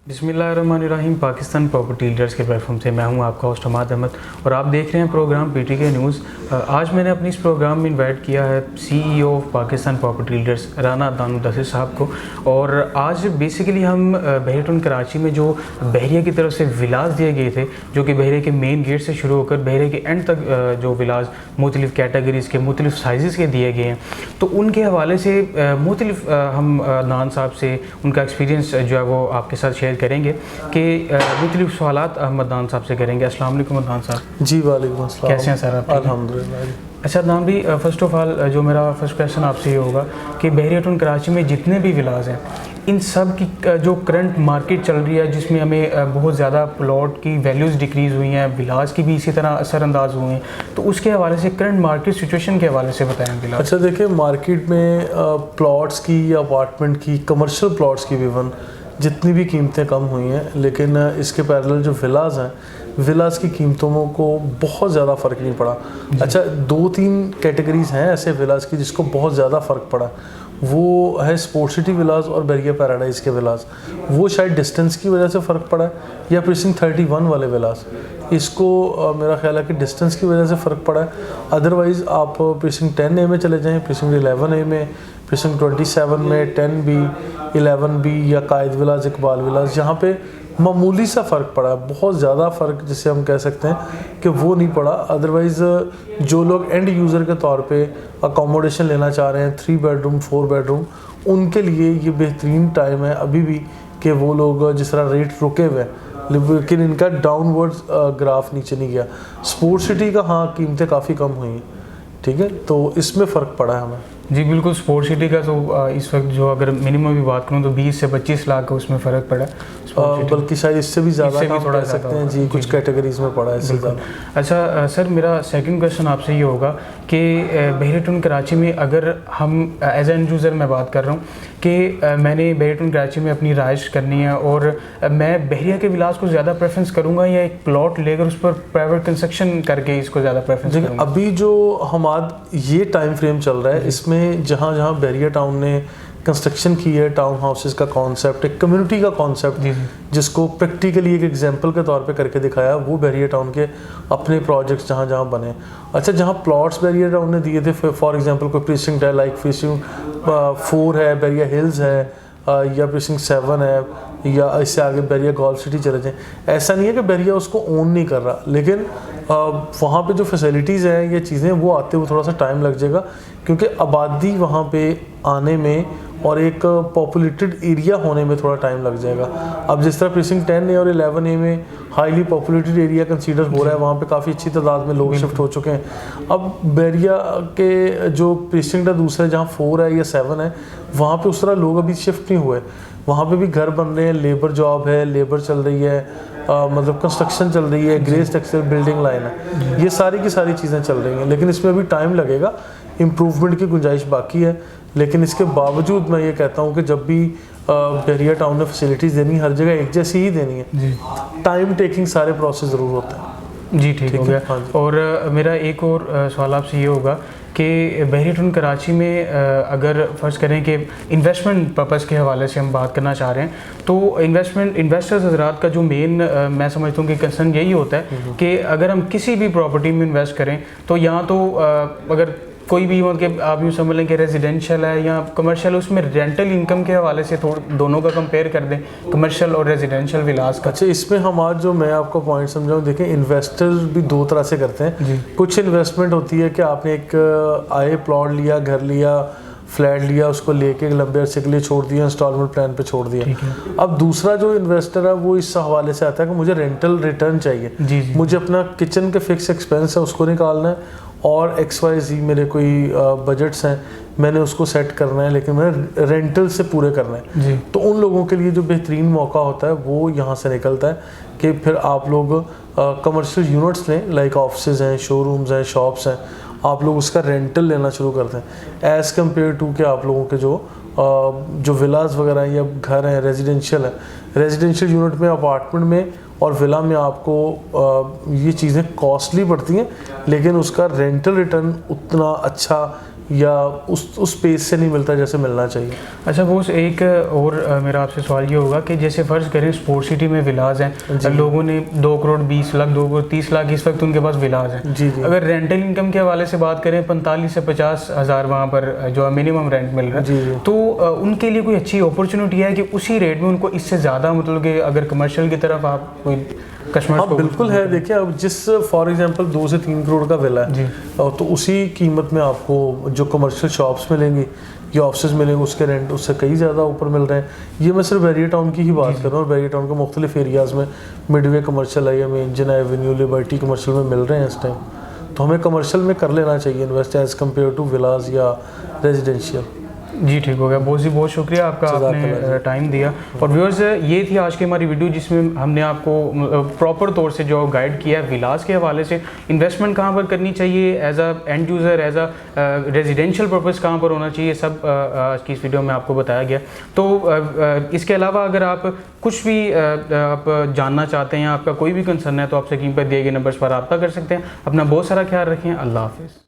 बिस्मिल्लाहिर्रहमानिर्रहीम। Pakistan property leaders के platform से मैं हूं आपका होस्ट हमाद अहमद और आप देख रहे हैं प्रोग्राम पीटीके न्यूज़। आज मैंने अपनी इस प्रोग्राम में इनवाइट किया है CEO of Pakistan property leaders Rana दानुदस्सी साहब को। और आज बेसिकली हम बहरिया कराची में जो बहरिया की तरफ से विलास दिए गए थे, जो कि बहरिया के मेन गेट से शुरू होकर बहरिया के एंड तक जो विलास मुख्तलिफ़ कैटेगरीज़ के मुख्तलिफ़ साइज़ के दिए गए हैं, तो उनके हवाले से मुख्तलिफ़ हम नान साहब से उनका एक्सपीरियंस जो है वो आपके साथ शेयर करेंगे कि मुख्तलिफ सवालात अहमद दान साहब से करेंगे। अस्सलाम वालेकुम दान साहब। जी वालेकुम अस्सलाम। कैसे हैं सर आप? अल्हम्दुलिल्लाह। अच्छा दान भी, फ़र्स्ट ऑफ़ ऑल जो मेरा फर्स्ट क्वेश्चन आपसे ये होगा कि बहरिया कराची में जितने भी विलास हैं, इन सब की जो करंट मार्केट चल रही है, जिसमें हमें बहुत ज़्यादा प्लॉट की वैल्यूज़ डिक्रीज़ हुई हैं, विलास की भी इसी तरह असरअंदाज हुए हैं, तो उसके हवाले से करंट मार्केट सिचुएशन के हवाले से बताएं विलास। अच्छा देखिए, मार्केट में प्लॉट्स की या अपार्टमेंट की, कमर्शियल प्लॉट्स की भी जितनी भी कीमतें कम हुई हैं, लेकिन इसके पैरेलल जो विलास हैं, विलास की कीमतों को बहुत ज़्यादा फ़र्क नहीं पड़ा। अच्छा, 2-3 कैटेगरीज़ हैं ऐसे विलास की जिसको बहुत ज़्यादा फ़र्क पड़ा। वो है स्पोर्ट्स सिटी विलास और बहरिया पैराडाइज़ के विलास। वो शायद डिस्टेंस की वजह से फ़र्क पड़ा है, या प्रीसिंक्ट 31 वाले विलास, इसको मेरा ख्याल है कि डिस्टेंस की वजह से फ़र्क पड़ा है। अदरवाइज़ आप प्रीसिंक्ट 10A में चले जाएँ, प्रीसिंक्ट 11A में, प्रीसिंक्ट 27 में, 10B, 11B या कायद विलास, इकबाल विलास, यहाँ पे मामूली सा फ़र्क पड़ा है। बहुत ज़्यादा फ़र्क जिसे हम कह सकते हैं कि वो नहीं पड़ा। अदरवाइज़ जो लोग एंड यूज़र के तौर पे अकोमोडेशन लेना चाह रहे हैं, 3 बेडरूम 4 बेडरूम, उनके लिए ये बेहतरीन टाइम है अभी भी कि वो लोग जिस तरह रेट रुके हुए हैं, लेकिन इनका डाउनवर्ड्स ग्राफ नीचे नहीं गया। स्पोर्ट्स सिटी का हाँ, कीमतें काफ़ी कम हुई हैं, ठीक है, तो इसमें फ़र्क पड़ा है हमें। जी बिल्कुल। स्पोर्ट्स सिटी का तो इस वक्त जो अगर मिनिमम भी बात करूँ तो 20 से 25 लाख का उसमें फ़र्क पड़ा, बल्कि शायद इससे भी ज़्यादा थोड़ा कह सकते हैं जी, कुछ कैटेगरीज में पड़ा है इससे ज़्यादा। अच्छा सर, मेरा सेकंड क्वेश्चन आपसे ये होगा कि बहरिया कराची में अगर हम एज एन यूज़र मैं बात कर रहा हूँ कि मैंने बहरिया कराची में अपनी रहाइश करनी है और मैं बहरिया के विलास को ज़्यादा प्रेफरेंस करूँगा या एक प्लॉट लेकर उस पर प्राइवेट कंस्ट्रक्शन करके इसको ज़्यादा प्रेफरेंस करूँगा? अभी जो हमारा ये टाइम फ्रेम चल रहा है, इसमें जहाँ जहाँ बहरिया टाउन ने कंस्ट्रक्शन की है, टाउन हाउसेस का कॉन्सेप्ट, एक कम्युनिटी का कॉन्सेप्ट जिसको प्रैक्टिकली एक एग्जांपल के तौर पे करके दिखाया, वो बहरिया टाउन के अपने प्रोजेक्ट्स जहाँ जहाँ बने। अच्छा, जहाँ प्लॉट्स बहरिया टाउन ने दिए थे, फॉर एग्जांपल कोई प्रीसिंक्ट है, लाइक प्रीसिंक्ट 4 है, बहरिया हिल्स है, या प्रीसिंक्ट 7 है, या इससे आगे बहरिया गोल्फ सिटी चले जाएँ। ऐसा नहीं है कि बहरिया उसको ओन नहीं कर रहा, लेकिन वहाँ पे जो फैसिलिटीज़ हैं, ये चीज़ें, वो आते हुए थोड़ा सा टाइम लग जाएगा, क्योंकि आबादी वहाँ पे आने में और एक पॉपुलेटेड एरिया होने में थोड़ा टाइम लग जाएगा। अब जिस तरह प्रीसिंक्ट 10A और 11A में हाईली पॉपुलेटेड एरिया कंसीडर हो रहा है, वहाँ पे काफ़ी अच्छी तादाद में लोग शिफ्ट हो चुके हैं। अब बहरिया के जो प्रीसिंक्ट है दूसरे, जहाँ 4 है या 7 है, वहाँ पे उस तरह लोग अभी शिफ्ट नहीं हुए। वहाँ पे भी घर बन रहे हैं, लेबर जॉब है, लेबर चल रही है, मतलब कंस्ट्रक्शन चल रही है, ग्रेस टेक्सटाइल बिल्डिंग लाइन है, ये सारी की सारी चीज़ें चल रही हैं, लेकिन इसमें अभी टाइम लगेगा, इम्प्रूवमेंट की गुंजाइश बाकी है। लेकिन इसके बावजूद मैं ये कहता हूँ कि जब भी बहरिया टाउन ने फैसिलिटीज़ देनी, हर जगह एक जैसी ही देनी है, टाइम टेकिंग सारे प्रोसेस ज़रूर होता है। जी ठीक हो गया। हाँ, और मेरा एक और सवाल आपसे ये होगा कि बहरिया कराची में अगर फ़र्ज़ करें कि इन्वेस्टमेंट पर्पज़ के हवाले से हम बात करना चाह रहे हैं, तो इन्वेस्टर्स हज़रात का जो मेन मैं समझता हूँ कि कंसर्न यही होता है कि अगर हम किसी भी प्रॉपर्टी में इन्वेस्ट करें, तो यहाँ तो अगर कोई भी मतलब आप यूँ समझ लें कि रेजिडेंशियल है या कमर्शियल, उसमें रेंटल इनकम के हवाले से दोनों का कंपेयर कर दें, कमर्शियल और रेजिडेंशियल विलास का। अच्छा, इसमें हम आज जो मैं आपको पॉइंट समझाऊँ, देखें, इन्वेस्टर्स भी 2 तरह से करते हैं। कुछ इन्वेस्टमेंट होती है कि आपने एक आए प्लॉट लिया, घर लिया, फ्लैट लिया, उसको लेके लंबे अरसे के लिए छोड़ दिया, इंस्टॉलमेंट प्लान पे छोड़ दिया। अब दूसरा जो इन्वेस्टर है वो इस हवाले से आता है कि मुझे रेंटल रिटर्न चाहिए, मुझे अपना किचन के फिक्स एक्सपेंस है उसको निकालना है, और XYZ मेरे कोई बजट्स हैं, मैंने उसको सेट करना है, लेकिन मैंने रेंटल से पूरे करना है। तो उन लोगों के लिए जो बेहतरीन मौका होता है वो यहाँ से निकलता है कि फिर आप लोग कमर्शियल यूनिट्स लें, लाइक ऑफिसेज हैं, शोरूम्स हैं, शॉप्स हैं, आप लोग उसका रेंटल लेना शुरू करते हैं, एज़ कम्पेयर टू कि आप लोगों के जो विलास वगैरह हैं या घर हैं, रेजिडेंशियल है, रेजिडेंशियल यूनिट में, अपार्टमेंट में और विला में आपको ये चीज़ें कॉस्टली पड़ती हैं, लेकिन उसका रेंटल रिटर्न उतना अच्छा या उस स्पेस से नहीं मिलता जैसे मिलना चाहिए। अच्छा बॉस, एक और मेरा आपसे सवाल ये होगा कि जैसे फ़र्ज़ करें स्पोर्ट सिटी में विलाज हैं, लोगों ने 2 करोड़ 20 लाख 2 करोड़ 30 लाख इस वक्त उनके पास विलाज हैं। जी जी। अगर रेंटल इनकम के हवाले से बात करें 45 से 50 हज़ार वहाँ पर जो मिनिमम रेंट मिल रहा है, जी जी। तो उनके लिए कोई अच्छी अपॉर्चुनिटी है कि उसी रेट में उनको इससे ज़्यादा, मतलब कि अगर कमर्शियल की तरफ आप कोई कस्टमर हाँ बिल्कुल है। देखिए अब जिस फॉर एग्जांपल 2 से 3 करोड़ का विला है तो उसी कीमत में आपको जो कमर्शियल शॉप्स मिलेंगी या ऑफिस मिलेंगे उसके रेंट उससे कई ज़्यादा ऊपर मिल रहे हैं। ये मैं सिर्फ बैरियर टाउन की ही बात कर रहा हूँ। बैरियर टाउन के मुख्तलिफ एरियाज़ में मिडवे कमर्शियल है या इंजन एवेन्यू लिबर्टी कमर्शियल में मिल रहे हैं इस टाइम, तो हमें कमर्शियल में कर लेना चाहिए invest as compare to villas या रेजिडेंशियल। जी ठीक हो गया बहुत जी, बहुत शुक्रिया आपका, आपने टाइम दिया। और व्यूअर्स, ये थी आज की हमारी वीडियो जिसमें हमने आपको प्रॉपर तौर से जो गाइड किया है विलास के हवाले से, इन्वेस्टमेंट कहाँ पर करनी चाहिए as a end user, as a residential purpose कहाँ पर होना चाहिए, सब आज की इस वीडियो में आपको बताया गया। तो इसके अलावा अगर आप कुछ भी आप जानना चाहते हैं, आपका कोई भी कंसर्न है, तो आप स्क्रीन पर दिए गए नंबर्स पर रब्ता कर सकते हैं। अपना बहुत सारा ख्याल रखें। अल्लाह हाफिज़।